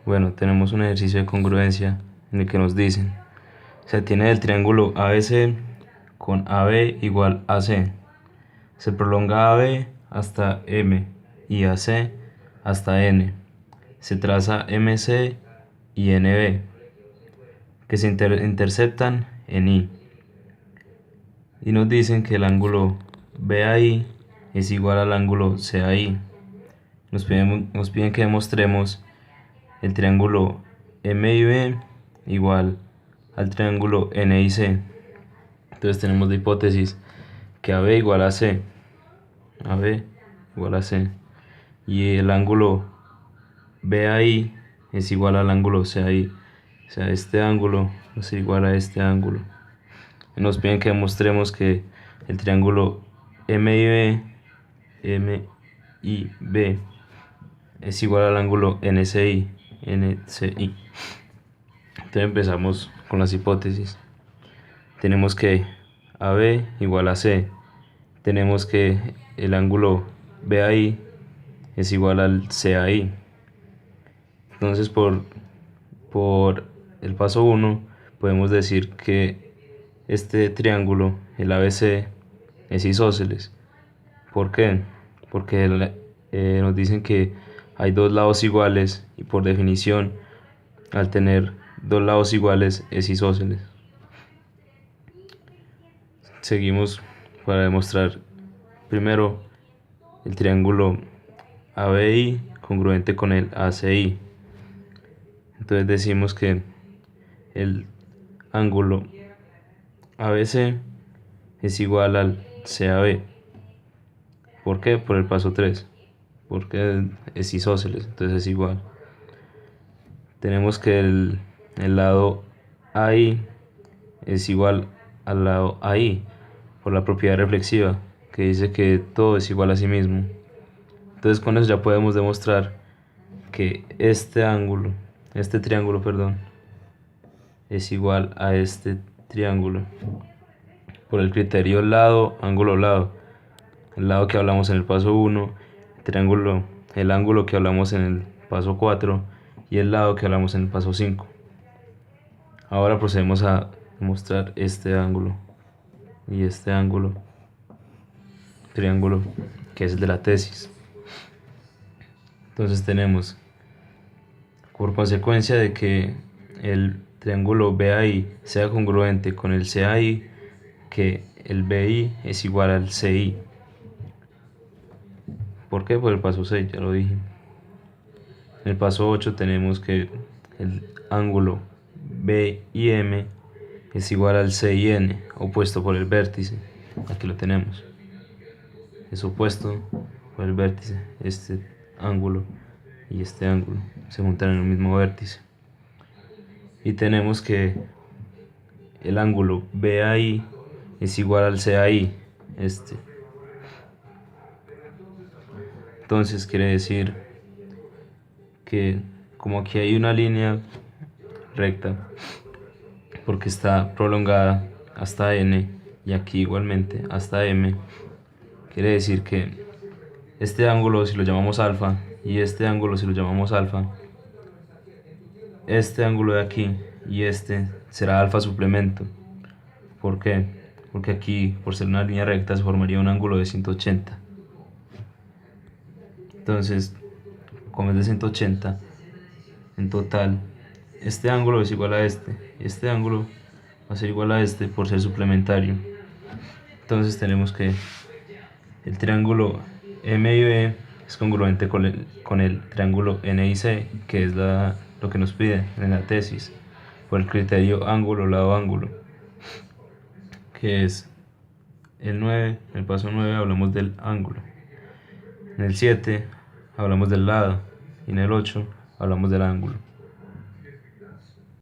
Bueno, tenemos un ejercicio de congruencia en el que nos dicen, se tiene el triángulo ABC con AB igual a C. Se prolonga AB hasta M y AC hasta N. Se traza MC y NB, que se interceptan en I. Y nos dicen que el ángulo BAI es igual al ángulo CAI. Nos piden que demostremos el triángulo MIB igual al triángulo NIC. Entonces tenemos de hipótesis que AB igual a C, AB igual a C, y el ángulo BAI es igual al ángulo CAI, o sea, este ángulo es igual a este ángulo. Nos piden que demostremos que el triángulo MIB es igual al ángulo NCI. Entonces empezamos con las hipótesis. Tenemos que AB igual a C. Tenemos que el ángulo BAI es igual al CAI. Entonces por el paso 1 podemos decir que este triángulo, el ABC, es isósceles. ¿Por qué? Porque nos dicen que hay dos lados iguales y por definición al tener dos lados iguales es isósceles. Seguimos para demostrar primero el triángulo ABI congruente con el ACI. Entonces decimos que el ángulo ABC es igual al CAB. ¿Por qué? Por el paso 3. Porque es isósceles, entonces es igual. Tenemos que el lado AI es igual al lado AI por la propiedad reflexiva, que dice que todo es igual a sí mismo. Entonces con eso ya podemos demostrar que este triángulo, perdón, es igual a este triángulo por el criterio lado, ángulo, lado. El lado que hablamos en el paso 1, el ángulo que hablamos en el paso 4 y el lado que hablamos en el paso 5. Ahora procedemos a mostrar este ángulo y este ángulo, triángulo, que es el de la tesis. Entonces tenemos, por consecuencia de que el triángulo BAI sea congruente con el CAI, que el BI es igual al CI. ¿Por qué? Por el paso 6, ya lo dije. En el paso 8 tenemos que el ángulo BIM es igual al CIN, opuesto por el vértice. Aquí lo tenemos. Es opuesto por el vértice. Este ángulo y este ángulo se juntan en el mismo vértice. Y tenemos que el ángulo BAI es igual al CAI. Entonces quiere decir que como aquí hay una línea recta porque está prolongada hasta N y aquí igualmente hasta M, quiere decir que este ángulo, si lo llamamos alfa, y este ángulo, si lo llamamos alfa, este ángulo de aquí y este será alfa suplemento. ¿Por qué? Porque aquí, por ser una línea recta, se formaría un ángulo de 180. Entonces, como es de 180, en total, este ángulo es igual a este, y este ángulo va a ser igual a este por ser suplementario. Entonces tenemos que el triángulo MIB es congruente con el triángulo NIC, que es lo que nos pide en la tesis, por el criterio ángulo, lado, ángulo, que es el 9, en el paso 9 hablamos del ángulo, en el 7 hablamos del lado y en el 8 hablamos del ángulo.